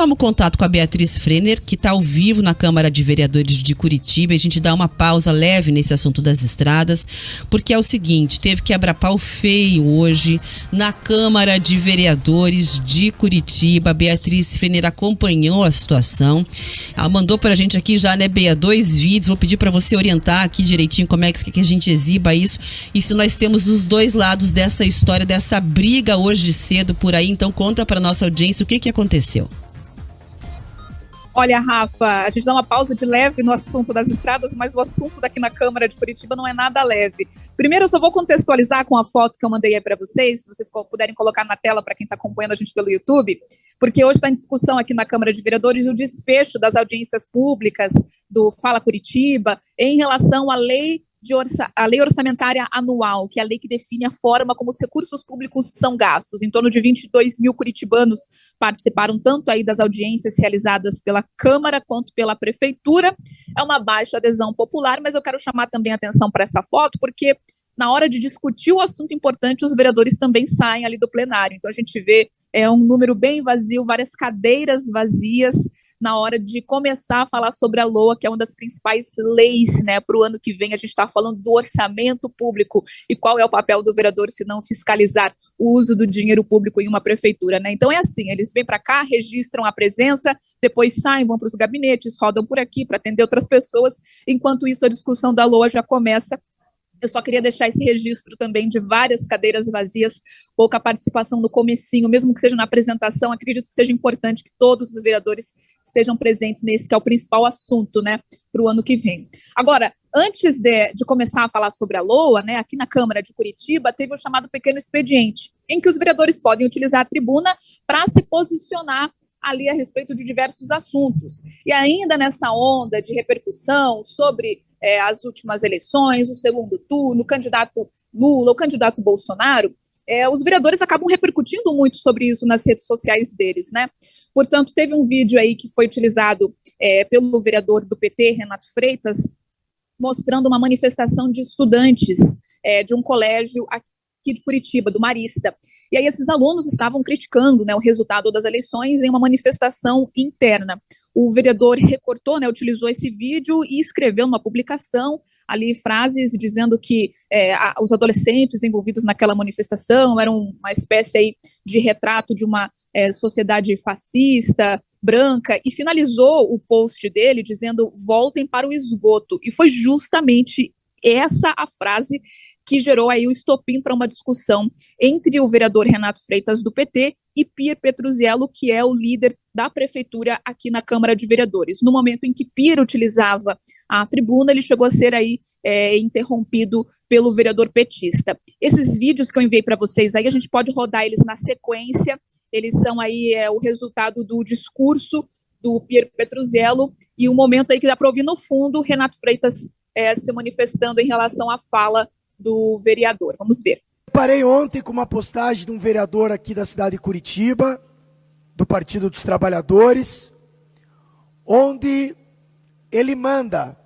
Toma contato com a Beatriz Frenner, que está ao vivo na Câmara de Vereadores de Curitiba, e a gente dá uma pausa leve nesse assunto das estradas, porque é o seguinte, teve quebra-pau feio hoje na Câmara de Vereadores de Curitiba. A Beatriz Frenner acompanhou a situação, ela mandou para a gente aqui já, né, Bea, 2 vídeos, vou pedir para você orientar aqui direitinho como é que a gente exiba isso, e se nós temos os dois lados dessa história, dessa briga hoje cedo por aí. Então conta para nossa audiência o que aconteceu. Olha, Rafa, a gente dá uma pausa de leve no assunto das estradas, mas o assunto daqui na Câmara de Curitiba não é nada leve. Primeiro, eu só vou contextualizar com a foto que eu mandei aí para vocês, se vocês puderem colocar na tela para quem está acompanhando a gente pelo YouTube, porque hoje está em discussão aqui na Câmara de Vereadores o desfecho das audiências públicas do Fala Curitiba em relação à a lei orçamentária anual, que é a lei que define a forma como os recursos públicos são gastos. Em torno de 22 mil curitibanos participaram tanto aí das audiências realizadas pela Câmara quanto pela Prefeitura. É uma baixa adesão popular, mas eu quero chamar também a atenção para essa foto, porque na hora de discutir o assunto importante, os vereadores também saem ali do plenário. Então a gente vê um número bem vazio, várias cadeiras vazias, na hora de começar a falar sobre a LOA, que é uma das principais leis, né, para o ano que vem. A gente está falando do orçamento público e qual é o papel do vereador se não fiscalizar o uso do dinheiro público em uma prefeitura, né? Então é assim, eles vêm para cá, registram a presença, depois saem, vão para os gabinetes, rodam por aqui para atender outras pessoas. Enquanto isso, a discussão da LOA já começa. Eu só queria deixar esse registro também de várias cadeiras vazias, pouca participação no comecinho, mesmo que seja na apresentação. Acredito que seja importante que todos os vereadores estejam presentes nesse, que é o principal assunto, né, para o ano que vem. Agora, antes de começar a falar sobre a LOA, né, aqui na Câmara de Curitiba, teve o chamado pequeno expediente, em que os vereadores podem utilizar a tribuna para se posicionar ali a respeito de diversos assuntos. E ainda nessa onda de repercussão sobre as últimas eleições, o segundo turno, o candidato Lula, o candidato Bolsonaro, os vereadores acabam repercutindo muito sobre isso nas redes sociais deles, né? Portanto, teve um vídeo aí que foi utilizado pelo vereador do PT, Renato Freitas, mostrando uma manifestação de estudantes de um colégio aqui de Curitiba, do Marista. E aí esses alunos estavam criticando, né, o resultado das eleições em uma manifestação interna. O vereador recortou, né, utilizou esse vídeo e escreveu numa publicação ali frases dizendo que os adolescentes envolvidos naquela manifestação eram uma espécie aí de retrato de uma sociedade fascista, branca, e finalizou o post dele dizendo: voltem para o esgoto. E foi justamente essa a frase que gerou aí o estopim para uma discussão entre o vereador Renato Freitas, do PT, e Pier Petruzzello, que é o líder da prefeitura aqui na Câmara de Vereadores. No momento em que Pier utilizava a tribuna, ele chegou a ser aí interrompido pelo vereador petista. Esses vídeos que eu enviei para vocês aí, a gente pode rodar eles na sequência, eles são aí o resultado do discurso do Pier Petruzzello, e o momento aí que dá para ouvir no fundo Renato Freitas se manifestando em relação à fala do vereador. Vamos ver. Parei ontem com uma postagem de um vereador aqui da cidade de Curitiba, do Partido dos Trabalhadores, onde ele manda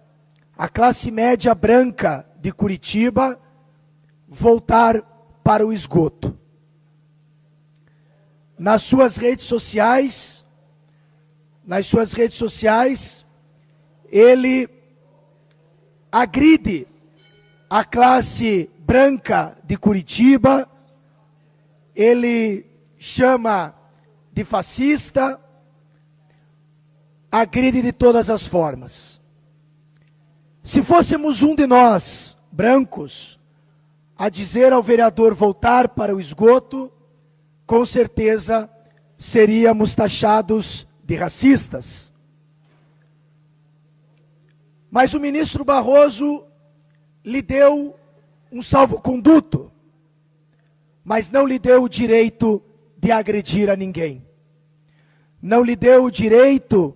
a classe média branca de Curitiba voltar para o esgoto. Nas suas redes sociais, ele agride a classe branca de Curitiba, ele chama de fascista, agride de todas as formas. Se fôssemos um de nós, brancos, a dizer ao vereador voltar para o esgoto, com certeza seríamos taxados de racistas. Mas o ministro Barroso lhe deu um salvo-conduto, mas não lhe deu o direito de agredir a ninguém. Não lhe deu o direito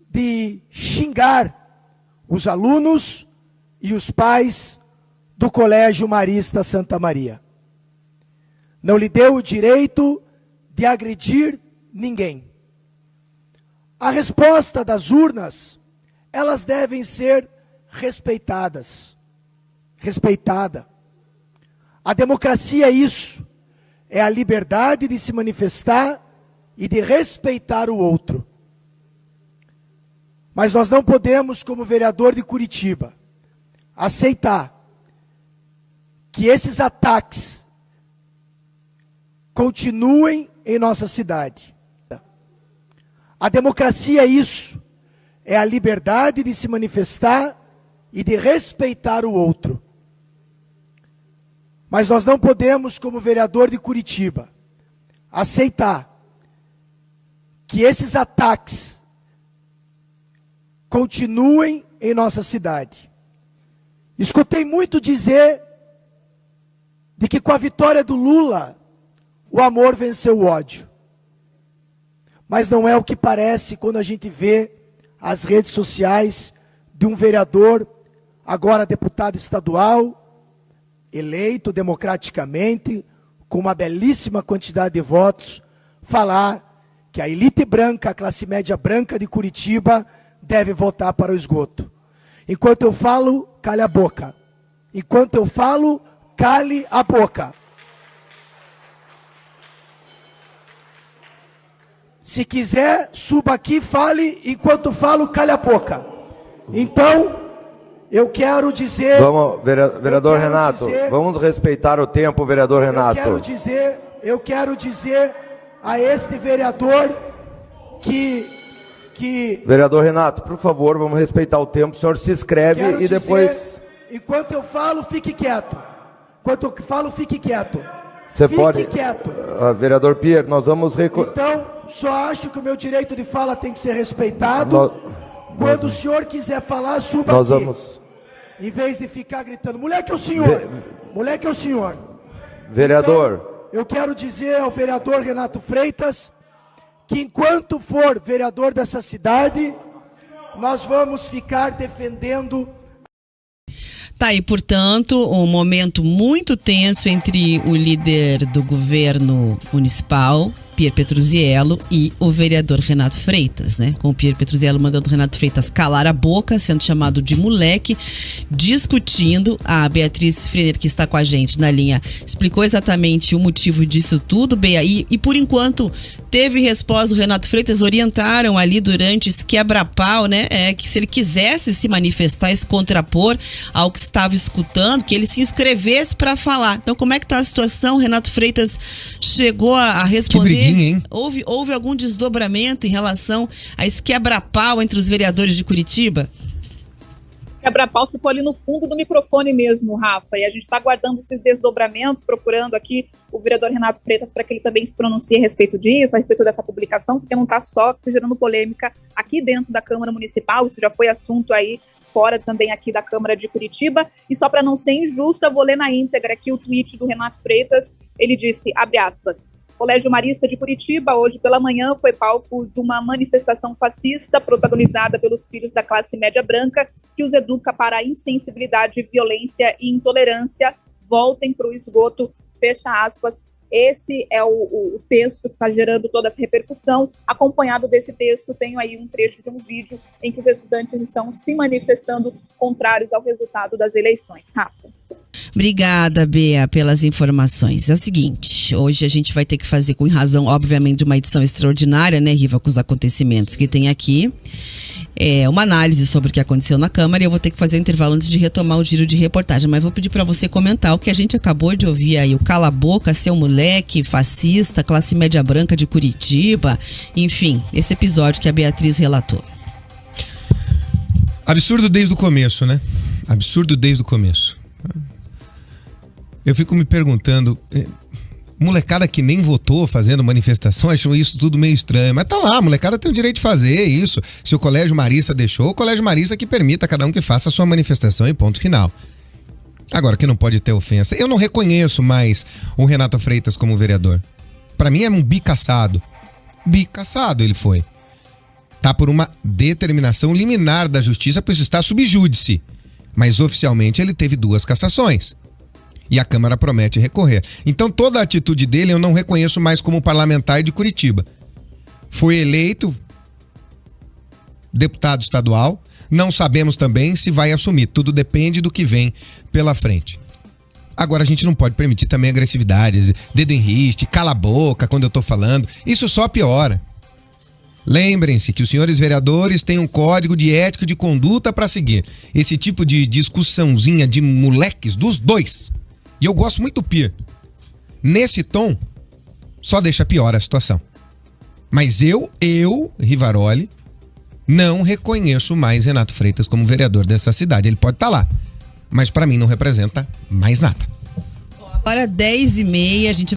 de xingar os alunos e os pais do Colégio Marista Santa Maria. Não lhe deu o direito de agredir ninguém. A resposta das urnas, elas devem ser respeitadas. Respeitada. A democracia é isso, é a liberdade de se manifestar e de respeitar o outro. Mas nós não podemos, como vereador de Curitiba, aceitar que esses ataques continuem em nossa cidade. A democracia é isso, é a liberdade de se manifestar e de respeitar o outro. Mas nós não podemos, como vereador de Curitiba, aceitar que esses ataques continuem em nossa cidade. Escutei muito dizer de que com a vitória do Lula, o amor venceu o ódio. Mas não é o que parece quando a gente vê as redes sociais de um vereador, agora deputado estadual, eleito democraticamente, com uma belíssima quantidade de votos, falar que a elite branca, a classe média branca de Curitiba, deve voltar para o esgoto. Enquanto eu falo, cale a boca. Enquanto eu falo, cale a boca. Se quiser, suba aqui e fale. Enquanto falo, cale a boca. Então, eu quero dizer... Vamos, vereador Renato, vamos respeitar o tempo, vereador Renato. Eu quero dizer a este vereador que... Vereador Renato, por favor, vamos respeitar o tempo. O senhor se inscreve e depois... Enquanto eu falo, fique quieto. Enquanto eu falo, fique quieto. Você pode... Fique quieto. Vereador Pierre, nós vamos... Então, só acho que o meu direito de fala tem que ser respeitado. Quando o senhor quiser falar, suba nós aqui. Vamos... Em vez de ficar gritando, moleque é o senhor. Moleque é o senhor. Vereador. Então, eu quero dizer ao vereador Renato Freitas que enquanto for vereador dessa cidade, nós vamos ficar defendendo... Tá aí, portanto, um momento muito tenso entre o líder do governo municipal, Pierre Petruzziello, e o vereador Renato Freitas, né? Com o Pierre Petruzziello mandando o Renato Freitas calar a boca, sendo chamado de moleque, discutindo. A Beatriz Frener, que está com a gente na linha, explicou exatamente o motivo disso tudo, Bea, e por enquanto teve resposta. O Renato Freitas orientaram ali durante esse quebra-pau, né? Que se ele quisesse se manifestar, se contrapor ao que estava escutando, que ele se inscrevesse para falar. Então, como é que tá a situação? Renato Freitas chegou a responder. Hein? Houve algum desdobramento em relação a esse quebra-pau entre os vereadores de Curitiba? Quebra-pau ficou ali no fundo do microfone mesmo, Rafa, e a gente está aguardando esses desdobramentos, procurando aqui o vereador Renato Freitas para que ele também se pronuncie a respeito disso, a respeito dessa publicação, porque não está só gerando polêmica aqui dentro da Câmara Municipal, isso já foi assunto aí fora também aqui da Câmara de Curitiba. E só para não ser injusta, vou ler na íntegra aqui o tweet do Renato Freitas. Ele disse, abre aspas, Colégio Marista de Curitiba, hoje pela manhã, foi palco de uma manifestação fascista protagonizada pelos filhos da classe média branca, que os educa para a insensibilidade, violência e intolerância. Voltem para o esgoto, fecha aspas. Esse é o texto que está gerando toda essa repercussão. Acompanhado desse texto, tenho aí um trecho de um vídeo em que os estudantes estão se manifestando contrários ao resultado das eleições. Rafa. Obrigada, Bea, pelas informações. É o seguinte, hoje a gente vai ter que fazer, com razão, obviamente, de uma edição extraordinária, né, Riva, com os acontecimentos que tem aqui, uma análise sobre o que aconteceu na Câmara, e eu vou ter que fazer um intervalo antes de retomar o giro de reportagem, mas vou pedir para você comentar o que a gente acabou de ouvir aí, o cala a boca, seu moleque, fascista, classe média branca de Curitiba, enfim, esse episódio que a Beatriz relatou. Absurdo desde o começo, né? Absurdo desde o começo. Eu fico me perguntando, molecada que nem votou fazendo manifestação, achou isso tudo meio estranho, mas tá lá, a molecada tem o direito de fazer isso. Se o Colégio Marista deixou, o Colégio Marista que permita cada um que faça a sua manifestação e ponto final. Agora, que não pode ter ofensa. Eu não reconheço mais o Renato Freitas como vereador. Pra mim é um bicaçado. Bicaçado ele foi. Tá por uma determinação liminar da justiça, pois está sub júdice. Mas oficialmente ele teve 2 cassações. E a Câmara promete recorrer. Então toda a atitude dele eu não reconheço mais como parlamentar de Curitiba. Foi eleito deputado estadual, não sabemos também se vai assumir. Tudo depende do que vem pela frente. Agora a gente não pode permitir também agressividades, dedo em riste, cala a boca quando eu tô falando. Isso só piora. Lembrem-se que os senhores vereadores têm um código de ética e de conduta para seguir. Esse tipo de discussãozinha de moleques dos dois. E eu gosto muito do Pia. Nesse tom, só deixa pior a situação. Mas eu, Rivaroli, não reconheço mais Renato Freitas como vereador dessa cidade. Ele pode estar lá, mas para mim não representa mais nada. Agora 10h30, a gente